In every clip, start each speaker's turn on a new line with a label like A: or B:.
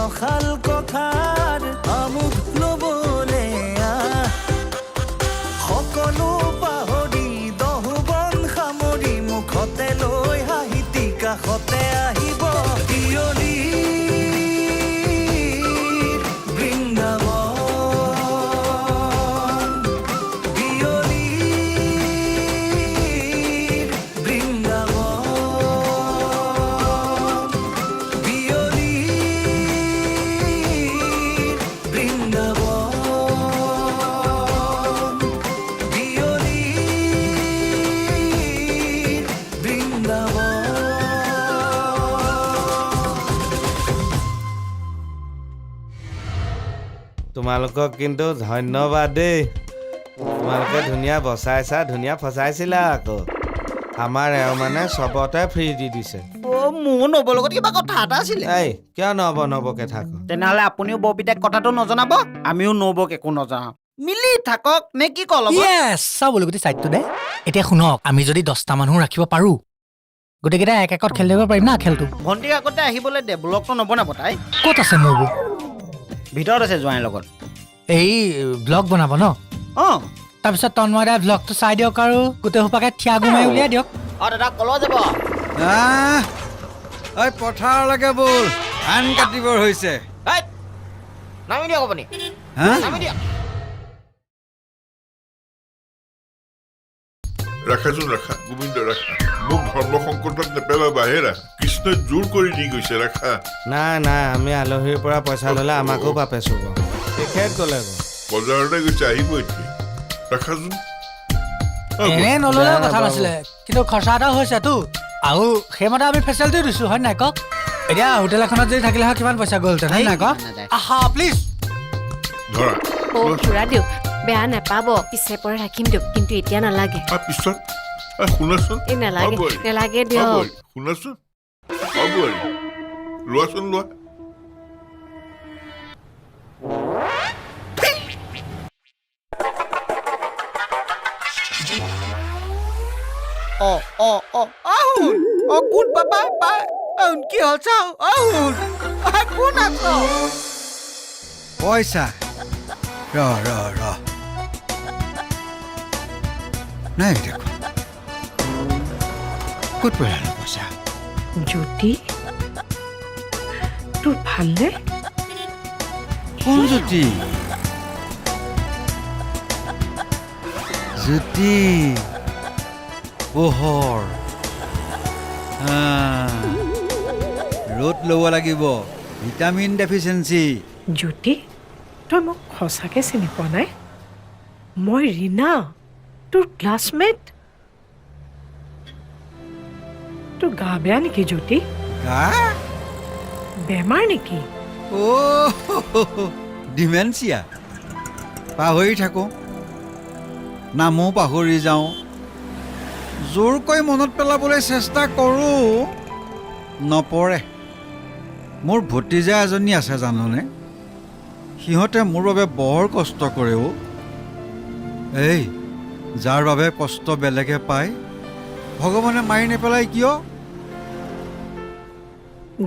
A: নখাল কথাৰ আমোদ লবলে সকলো পাহৰি দহুবন সামৰি মুখতে লৈ হাঁহিতি কাষতে আহিব বিয়লিৰ বৃন্দাবন বিয়লিৰ বৃন্দাবন বিয়লিৰ বৃন্দাবন বিয়লিৰ বৃন্দাবন।
B: তোমালোকক কিন্তু ধন্যবাদ দেই তোমালোকে ধুনীয়া বচাইছা ধুনীয়া ফচাইছিলা আকৌ আমাৰ এওঁ মানে চবতে ফ্ৰী দি দিছে
C: মোৰ নবৌৰ লগত কিবা কথা এটা আছিলে
B: এই কিয় নবকে থাকো
C: তেনেহ'লে আপুনিও বৌপিতাক কথাটো নজনাব আমিও নবৌক একো নজনাওঁ মিলি থাকক নে কি কল
D: চাবলৈ গোটেই চাইডটো দে এতিয়া শুনক আমি যদি 10টা মানুহ ৰাখিব পাৰো গোটেইকেইটা এক একত খেলি দিব পাৰিম না খেলটো
C: ভণ্টিক আগতে আহিবলৈ দে ব্লগটো নবনাব তাই
D: ক'ত আছে মোৰ বৌ
C: ভিতৰত আছে জোঁৱাইৰ লগত
D: এই ব্লগ বনাব ন
C: অঁ
D: তাৰপিছত তন্ময় দাই ব্লগটো চাই দিয়ক আৰু গোটেই সোপাকে থিয়া গুমাই উলিয়াই দিয়ক
C: অঁ দাদা কলৈ যাব
E: ঐ পথাৰলৈকে ব'ল ধান কাটিবৰ হৈছে
C: নামি দিয়ক আপুনি
E: হা
C: নামি দিয়ক
F: ৰাখাচোন ৰাখা গোবিন্দ ৰাখা মোক ধৰ্ম সংকটত নেপেলাবা হেৰা কৃষ্ণই জোৰ কৰি দি গৈছে ৰাখা
B: নাই আমি আলহীৰ পৰা পইচা ল'লে আমাকো বাপে চুব তেখেত গ'লে
F: বজাৰলৈ গৈছে আহিব এতিয়া ৰাখাচোন
D: এনে নল'লেও কথা নাছিলে কিন্তু খৰচা এটা হৈছেতো আৰু সেইমতে আমি ফেচিলিটি দিছোঁ হয় নাই কওক এতিয়া হোটেল এখনত যদি থাকিলে হয় কিমান পইচা গ'লহেঁতেন হয় নাই কওক আহা প্লিজ
F: ধৰা
G: খুৰা দিয়ক বেয়া নাপাব পিছে পৰে ৰাখিম দিয়ক কিন্তু এতিয়া নালাগে
F: পিছত শুনাচোন
G: নালাগে নালাগে দিয়ক
F: শুনাচোন হ'ব লোৱাচোন লোৱা
C: আহুন কোন বাবা আহুন কি হ'ল চাওঁ আহুন কোন আছ
E: পইচা ৰ নাই দেখোন ক'ত পেলালো পইচা
H: জ্যোতি তোৰ ভালনে
E: কোন জ্যোতি জ্যোতি পোহৰ ৰ'দ ল'ব লাগিব ভিটামিন ডেফিচিয়েঞ্চি
H: জ্যোতি তই মোক সঁচাকৈ চিনি পোৱা নাই মই ৰীণা তোৰ ক্লাছমেট তোৰ গা বেয়া নেকি জ্যোতি
E: গা
H: বেমাৰ নেকি
E: ডিমেনচিয়া পাহৰি থাকোঁ নামো পাহৰি যাওঁ জোৰকৈ মনত পেলাবলৈ চেষ্টা কৰোঁ নপৰে মোৰ ভতিজা এজনী আছে জাননে সিহঁতে মোৰ বাবে বৰ কষ্ট কৰেও এই যাৰ বাবে কষ্ট বেলেগে পায় ভগৱানে মাৰি নেপেলাই কিয়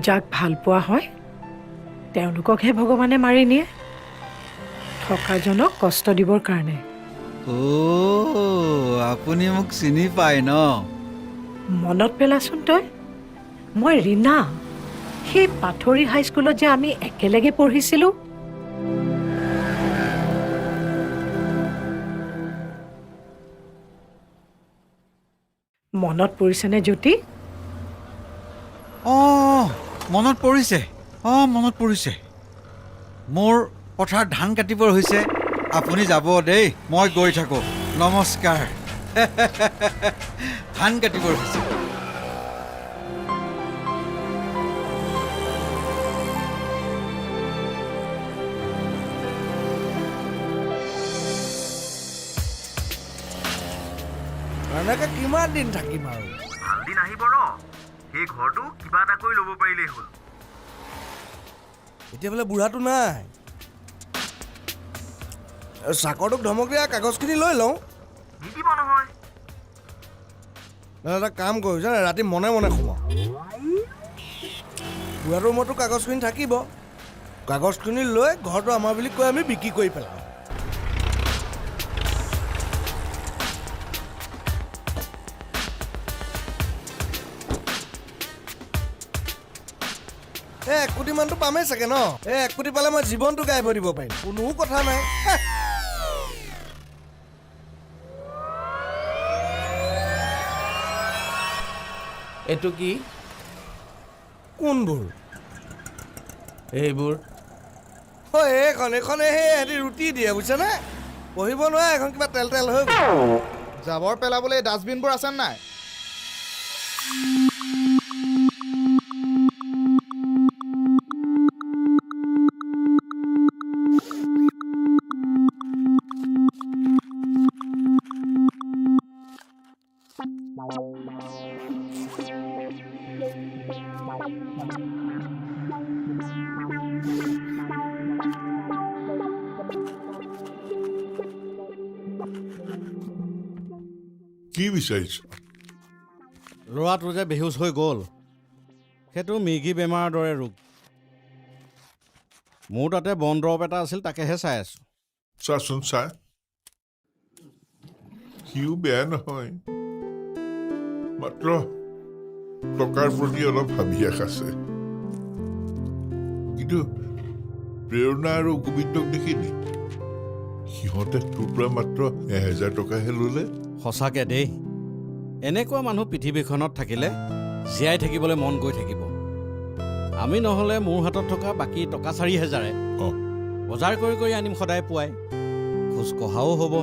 H: যাক ভাল পোৱা হয় তেওঁলোককহে ভগৱানে মাৰি নিয়ে থকাজনক কষ্ট দিবৰ কাৰণে
E: আপুনি মোক চিনি পায় ন
H: মনত পেলাচোন তই মই ৰীণা সেই পাথৰী হাইস্কুলত যে আমি একেলগে পঢ়িছিলোঁ মনত পৰিছেনে জ্যোতি
E: মনত পৰিছে মোৰ পথাৰত ধান কাটিবৰ হৈছে আপুনি যাব দেই মই গৈ থাকোঁ নমস্কাৰ ধান কাটিবৰ হৈছে
A: এনেকে কিমান দিন থাকিম আৰু
I: ভাল দিন আহিব ন সেই ঘৰটো কিবা এটা কৰি ল'ব পাৰিলেই হ'ল
A: এতিয়া বোলে বুঢ়াটো নাই চাকৰটোক ধমক দিয়া কাগজখিনি লৈ লওঁ
I: নিদিব নহয়
A: এটা কাম কৰোঁ জানে ৰাতি মনে মনে সোমাওঁ বুঢ়াটোৰ ৰুমতো কাগজখিনি থাকিব কাগজখিনি লৈ ঘৰটো আমাৰ বুলি কৈ আমি বিক্ৰী কৰি পেলাওঁ। এই 1 কোটি মানটো পামেই চাগে ন? এই 1 কোটি পালে মই জীৱনটো গাই দিব পাৰিম, কোনো কথা নাই।
B: এইটো কি?
A: কোনবোৰ?
B: এইবোৰ
A: এইখনে সিহঁতি ৰুটি দিয়ে বুজিছেনে? পঢ়িব নোৱাৰে, এখন কিবা তেল তেল হৈ গ'ল।
C: জাবৰ পেলাবলৈ ডাষ্টবিনবোৰ আছে নাই?
F: কি বিচাৰিছ?
E: ল'ৰাটো যে বেহুচ হৈ গ'ল, সেইটো মিৰ্গী বেমাৰৰ দৰে ৰোগ। মোৰ তাতে বন দৰৱ এটা আছিল, তাকেহে চাই আছোঁ।
F: চাচোন চা, সিও বেয়া নহয়, মাত্ৰ টকাৰ প্ৰতি অলপ হাবিয়াস আছে। কিন্তু প্ৰেৰণা আৰু গোবিন্দক দেখিলি, সিহঁতে তোৰ পৰা মাত্ৰ 1000 টকাহে ল'লে।
E: সঁচাকে দেই, এনেকুৱা মানুহ পৃথিৱীখনত থাকিলে জীয়াই থাকিবলৈ মন গৈ থাকিব। আমি নহ'লে মোৰ হাতত থকা বাকী টকা 4000 বজাৰ কৰি কৰি আনিম সদায় পুৱাই। খোজ কঢ়াও হ'ব,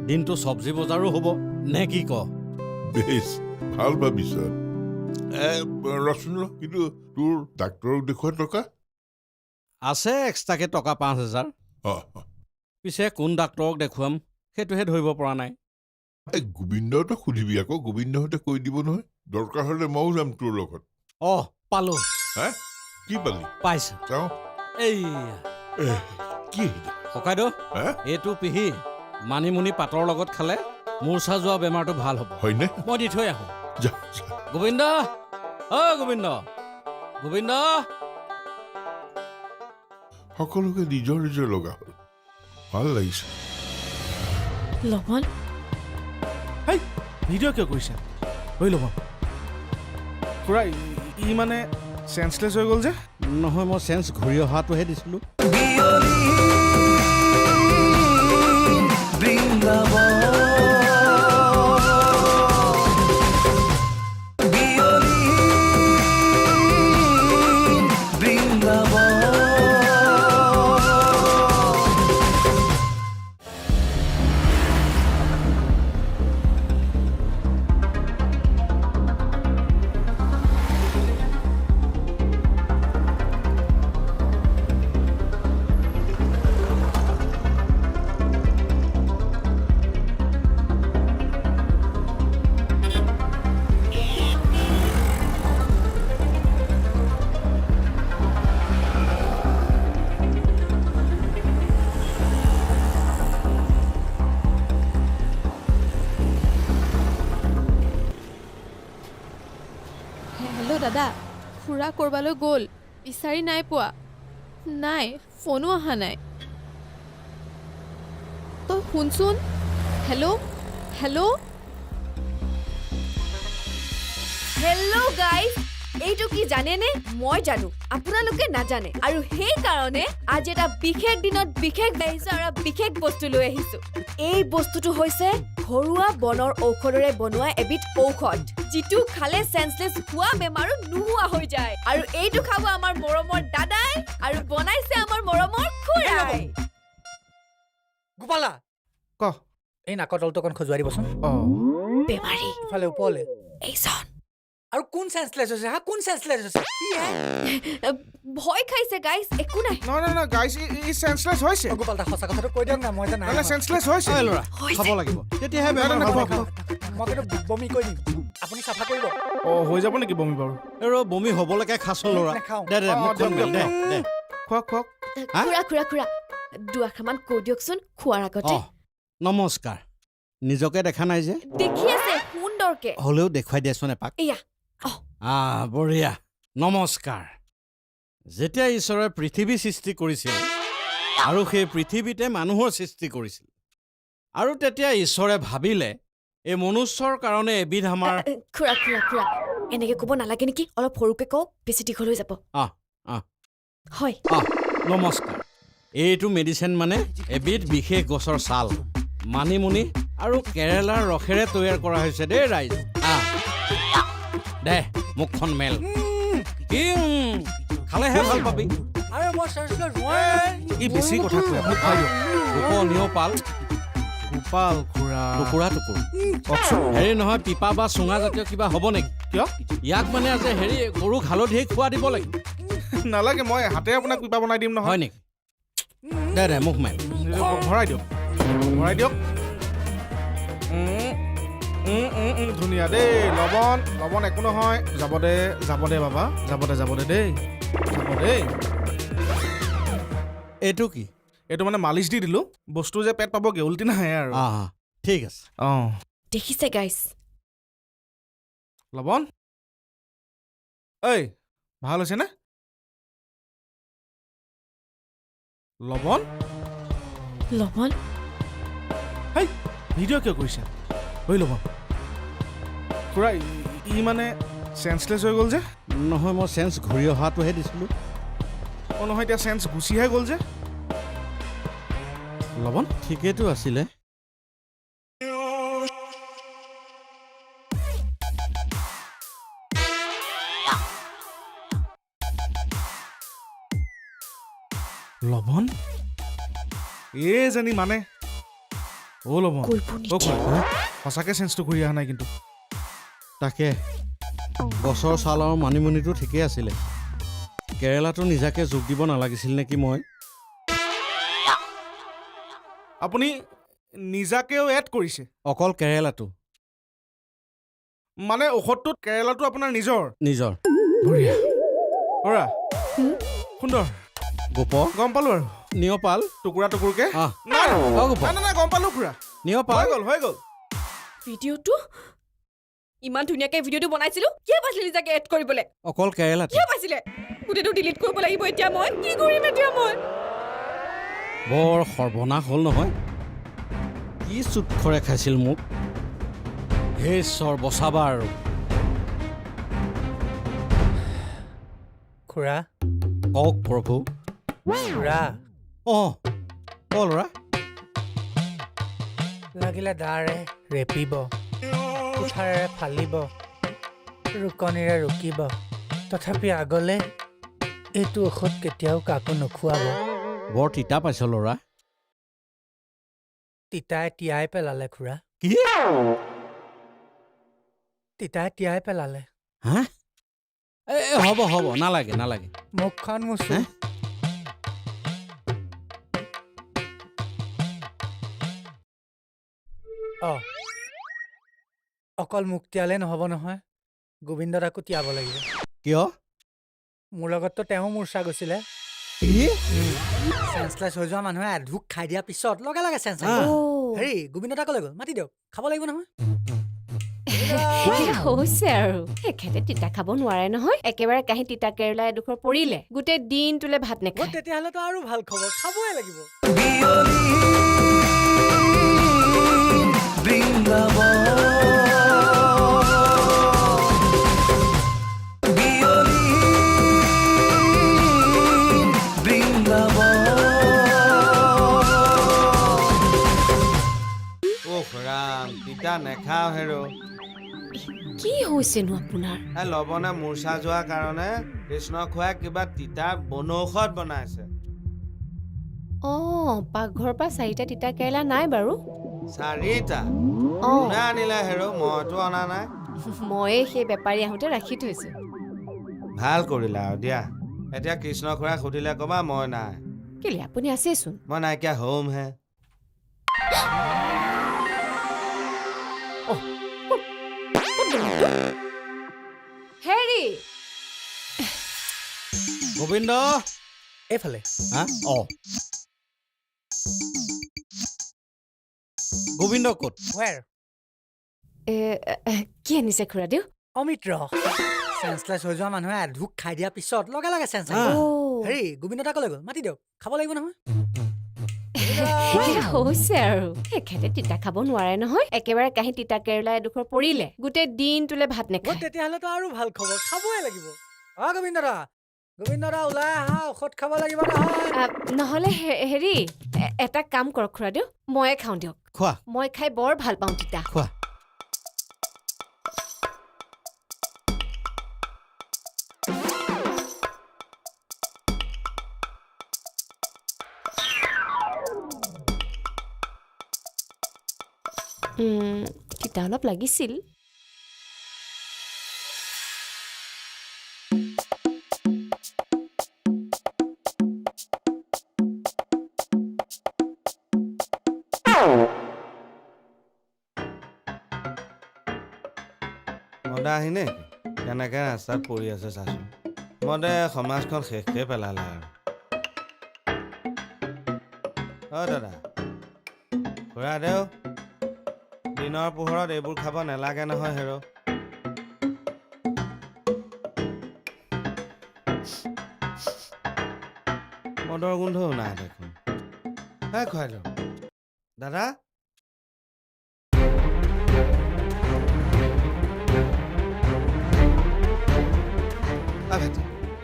E: দিনটো চব্জি বজাৰো হ'ব, নে কি ক?
F: বেছ ভাল ভাবিছ। ৰচোন, কিন্তু তোৰ ডাক্তৰক দেখুওৱা টকা
E: আছে এক্সট্ৰাকে টকা 5000। পিছে কোন ডাক্তৰক দেখুৱাম সেইটোহে ধৰিব পৰা নাই।
F: গোবিন্দহঁতক সুধিবি আকৌ, গোবিন্দহঁতে কৈ দিব নহয়। দৰকাৰ হ'লে ময়ো যাম তোৰ লগত।
E: পালো।
F: হা? কি পালি?
E: পাইছো।
F: চাওঁ।
E: এইয়া
F: কি
E: ককাইদেউ, এইটো পিহি মানিমুনি পাতৰ লগত খালে মূৰ্ছা যোৱা বেমাৰটো ভাল হ'ব।
F: হয়নে?
E: মই দি থৈ আহোঁ।
F: যা।
E: গোবিন্দ, গোবিন্দ, গোবিন্দ।
F: সকলোকে নিজৰ নিজৰ লগা হ'ল, ভাল লাগিছে।
G: লৱণ,
C: ভিডিঅ' কিয় কৰিছা? হৈ ল'ব খুৰা, ই মানে চেন্সলেছ হৈ গ'ল যে।
E: নহয়, মই চেন্স ঘূৰি অহাটোহে দিছিলোঁ।
J: হেল্ল' দাদা, খুৰা ক'ৰবালৈ গ'ল, বিচাৰি নাই পোৱা। নাই, ফোনো অহা নাই। তই শুনচোন। হেল্ল' হেল্ল'
G: হেল্ল' গাইজ, এইটো কি জানেনে? মই জানো, আপোনালোকে নাজানে, আৰু সেইকাৰণে আজি এটা বিশেষ দিনত বিশেষ আহিছো আৰু বিশেষ বস্তু লৈ আহিছো। এই বস্তুটো হৈছে ঘৰুৱা বনৰ ঔষধেৰে বনোৱা এবিধ ঔষধ, যিটো খালে চেন্সলেছ হোৱা বেমাৰো নোহোৱা হৈ যায়। আৰু এইটো খাব আমাৰ মৰমৰ দাদাই, আৰু বনাইছে আমাৰ মৰমৰ খুৰাই।
D: গোপালা,
C: ক
D: এই নাকৰ তলটো অকণ খজুৱাই দিবচোন।
G: বেমাৰী
D: ইফালে ওপৰলে।
G: এইজন
D: আৰু কোন চেন্সলেছ হৈছে? কোন চেন্সলেছ হৈছে?
G: ভয় খাইছে গাইজ, একো নাই।
C: নহয় গাইজ, ই চেন্সলেছ হৈছে।
D: গোপাল দা, সঁচা কথাটো কৈ দিয়ক না, মই
C: মানে চেন্সলেছ হৈছে।
E: ল'ৰা, খাব লাগিব, তেতিয়াহে বেমাৰ ভাল হ'ব।
D: মই কিন্তু বমি কৰি দিম, আপুনি চাফা কৰিব।
C: হৈ যাব নেকি বমি বাৰু?
E: বমি হ'বলৈকে খাচোন ল'ৰা। দে মুখখন মেল, দে।
C: খুৱাওক।
G: খুৰা দুআষাৰমান কৈ দিয়কচোন খোৱাৰ আগতে।
E: নমস্কাৰ। নিজকে দেখা নাই যে,
G: দেখি আছে সুন্দৰকে,
E: হ'লেও দেখুৱাই দিয়াচোন এপাক।
G: এয়া
E: বঢ়িয়া, নমস্কাৰ। যেতিয়া ঈশ্বৰে পৃথিৱী সৃষ্টি কৰিছিল আৰু সেই পৃথিৱীতে মানুহৰ সৃষ্টি কৰিছিল আৰু তেতিয়া ঈশ্বৰে ভাবিলে এই মনুষ্যৰ কাৰণে এবিধ আমাৰ
G: খুৰা খুৰা খুৰা এনেকে ক'ব নালাগে নেকি অলপ সৰুকে কওক বেছি দীঘল হৈ যাব হয়
E: নমস্কাৰ এইটো মেডিচিন মানে এবিধ বিশেষ গছৰ ছাল মানিমুনি আৰু কেৰেলাৰ ৰসেৰে তৈয়াৰ কৰা হৈছে দেই ৰাইজ দে মুখখন মেল কি খালেহে ভাল পাবি
D: আৰে মই চেঞ্চলেছ মই
C: ই বেছি কথা কয় আপুনি খুৱাই দিয়ক
E: গোপনীয় পাল
C: গোপাল খুৰা
E: টুকুৰা টুকুৰ
C: কওকচোন
E: হেৰি নহয় পিপা বা চুঙা জাতীয় কিবা হ'ব নেকি
C: কিয়
E: ইয়াক মানে আজি হেৰি গৰুক হালধিয়ে খোৱা দিব লাগিব
C: নালাগে মই হাতে আপোনাক পিপা বনাই দিম নহয়
E: হয় নেকি দে মুখ মাৰি
C: ভৰাই দিয়ক ধুনীয়া দেই লৱণ একো নহয় যাব দে বাবা যাব দে দেই
E: এইটো কি
C: এইটো মানে মালিচ দি দিলোঁ বস্তু যে পেট পাবগৈ উল্টি নাহে আৰু
E: ঠিক আছে
G: দেখিছে গাইছ
C: লৱণ ঐ ভাল হৈছেনে লৱণ
G: লৱণ
C: হেই ভিডিঅ' কিয় কৰিছা ঐ লৱণ খুৰা ই মানে চেঞ্চলেছ হৈ গ'ল যে
E: নহয় মই চেঞ্চ ঘূৰি অহাটোহে দিছিলোঁ
C: নহয় এতিয়া চেঞ্চ গুচিহে গ'ল যে
E: লৱণ ঠিকেইটো আছিলে
C: লৱণ জানি মানে লৱণ সঁচাকে চেঞ্চটো কৰি অহা নাই কিন্তু
E: তাকে গছৰ ছাল আৰু মানিমুনিটো ঠিকেই আছিলে কেৰেলাটো নিজাকে যোগ দিব নালাগিছিল নেকি মই
C: আপুনি নিজাকেও এড কৰিছে
E: অকল কেৰেলাটো
C: মানে ঔষধটোত কেৰেলাটো আপোনাৰ নিজৰ
E: বঢ়িয়া
C: কৰা সুন্দৰ
E: গোপ
C: গম পালো আৰু
E: নিয়পাল
C: টুকুৰা টুকুৰকে
E: নাই
C: গম পালো খুৰা
E: নিয়পাল
C: হৈ গ'ল
G: ভিডিঅ'টো ইমান ধুনীয়াকৈ ভিডিঅ'টো বনাইছিলো কিয় পাইছিলে নিজাকে এড কৰিবলৈ
E: অকল কেৰেলাটো
G: কিয় পাইছিলে গোটেইটো ডিলিট কৰিব লাগিব এতিয়া মই কি কৰিম এতিয়া মই
E: বৰ সৰ্বনাশ হ'ল নহয় কি চুটখৰে খাইছিল মোক হে ঈশ্বৰ বচাবা আৰু
D: খুৰা
E: কওক প্ৰভু
D: খুৰা
E: ল'ৰা
D: লাগিলে দাৰে ৰেপিব কুঠাৰেৰে ফালিব ৰুকনিৰে ৰুকিব তথাপি আগলে এইটো ঔষধ কেতিয়াও কাকো নোখোৱাব
E: বৰ তিতা পাইছ ল'ৰা
D: তিতাই তিয়াই পেলালে খুৰা
E: কি
D: তিতাই তিয়াই পেলালে
E: হা হ'ব নালাগে
D: মুখখন মুচো অকল মুখ তিয়ালে নহ'ব নহয় গোবিন্দ দাকো তিয়াব লাগিব
E: কিয়
D: মোৰ লগততো তেওঁ মূৰ্ছা গৈছিলে চেঞ্চলেছ হৈ যোৱা মানুহে এঢোক খাই দিয়াৰ পিছত লগে লগে চেঞ্চ হেৰি গোবিন্দ দাক লৈ গ'ল মাতি দিয়ক খাব লাগিব নহয়
G: হৈছে আৰু এখেতে তিতা খাব নোৱাৰে নহয় একেবাৰে কাহি তিতা কেৰেলা এডোখৰ পৰিলে গোটেই দিনটোলে ভাত নেখায়
D: তেতিয়াহ'লেতো আৰু ভাল খবৰ খাবই লাগিব
B: তিতা নেখাও হেৰো
G: কি হৈছেনো আপোনাৰ
B: লৱণে মূৰ্ছা যোৱাৰ কাৰণে কৃষ্ণ খুৱাই কিবা তিতা বনৌষধ বনাইছে
G: পাকঘৰৰ পৰা 4টা তিতা কেৰেলা নাই বাৰু
B: 4টা কোনে আনিলে হেৰো মইতো অনা নাই
G: ময়ে সেই বেপাৰী আহোঁতে ৰাখি থৈছো
B: ভাল কৰিলা আৰু দিয়া এতিয়া কৃষ্ণ খুৰাই সুধিলে ক'বা মই নাই
G: কেলে আপুনি আছেচোন
B: মই নাইকিয়া হ'ম হে
G: হেৰি
E: গোবিন্দ
D: এইফালে
E: গোবিন্দ ক'ত
D: ৱেৰ
G: কি আনিছে খুৰা দিও
D: অমিত্ৰ চেন্সলেছ হৈ যোৱা মানুহে আধুক খাই দিয়াৰ পিছত লগে লগে চেন্স হেৰি গোবিন্দ দা কলৈ গ'ল মাতি দিয়ক খাব লাগিব নহয়
G: হৈছে আৰু এখেতে তিতা খাব নোৱাৰে নহয় একেবাৰে কাঁহী তিতা কেৰেলা এডোখৰ পৰিলে গোটেই দিনটোলে ভাত নেখায়
D: তেতিয়াহ'লেতো আৰু ভাল খবৰ খাবই লাগিব গোবিন্দ দা ওলাই আহা ঔষধ খাব লাগিব নহয়
G: নহ'লে হেৰি এটা কাম কৰক খুৰাদেউ ময়ে খাওঁ দিয়ক
E: খোৱা
G: মই খাই বৰ ভাল পাওঁ তিতা
E: খোৱা
G: তিতা অলপ লাগিছিল
B: মদা আহিনে কেনেকে ৰাস্তাত পৰি আছে চাচোন মদে সমাজখন শেষে পেলালে আৰু দাদা খুৰা দেউ দিনৰ পোহৰত এইবোৰ খাব নালাগে নহয় হেৰ' মদৰ গোন্ধও নাই দেখোন খুৱাই দিয়ক দাদা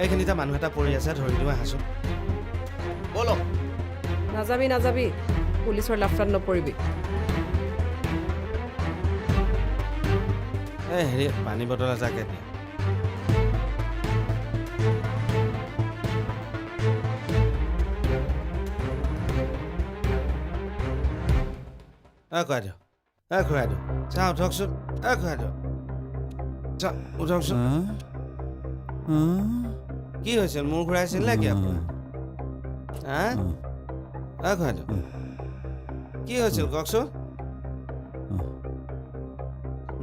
B: এইখিনিতে মানুহ এটা পৰি আছে ধৰি দিওঁ আহাচোন বলক
H: নাযাবি পুলিচৰ লাফাত নপৰিবি
B: হেৰি পানী বটল এটাকে দিয়া খুৱাই দিয়ক খুৱাই দিয়ক চা উঠকচোন খুৱাই দিয়ক চা উঠকচোন কি হৈছিল মূৰ ঘূৰাইছিল নে কি আপোনাৰ খুৱাই দিয়ক কি হৈছিল কওকচোন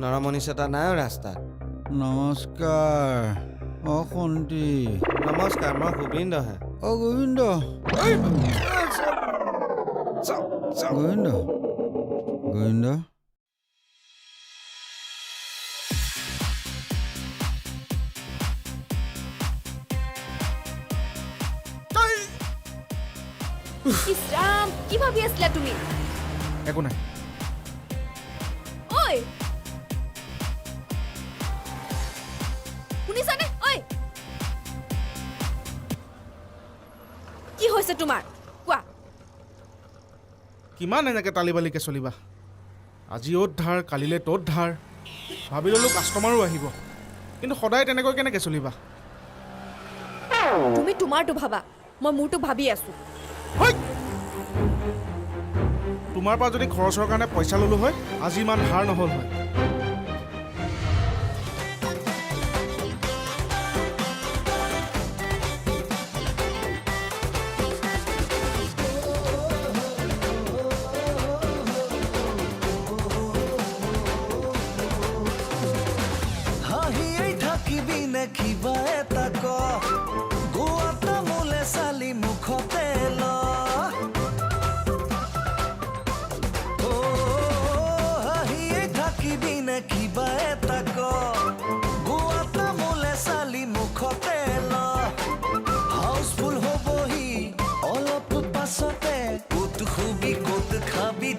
B: নৰমণি চেতা নাই ৰাস্তাত
K: নমস্কাৰ খন্তি
B: নমস্কাৰ মই গোবিন্দহে
K: গোবিন্দ গোবিন্দ
G: ইছৰাম কি ভাবি আছিলা তুমি
C: একো নাই
G: ঐ শুনিছানে ঐ কি হৈছে তোমাৰ কোৱা
C: কিমান এনেকৈ টালি বালিকে চলিবা আজি অ'ত ধাৰ কালিলৈ ত'ত ধাৰ ভাবি ল'লোঁ কাষ্টমাৰো আহিব কিন্তু সদায় তেনেকৈ কেনেকৈ চলিবা
G: তুমি তোমাৰটো ভাবা মই মোৰটো ভাবি আছো
C: তোমাৰ পৰা যদি খৰচৰ কাৰণে পইচা ল'লোঁ হয় আজি ইমান ধাৰ নহ'ল হয়
L: কিবা এটা ক গোৱাটা মোলে চালি মুখতে ল হাঁহিয়ে থাকিবি নে কিবা এটা ক গোৱাটা মোলে চালি মুখতে ল হাউচফুল হ'বহি অলপ পাছতে ক'ত শুবি ক'ত খাবি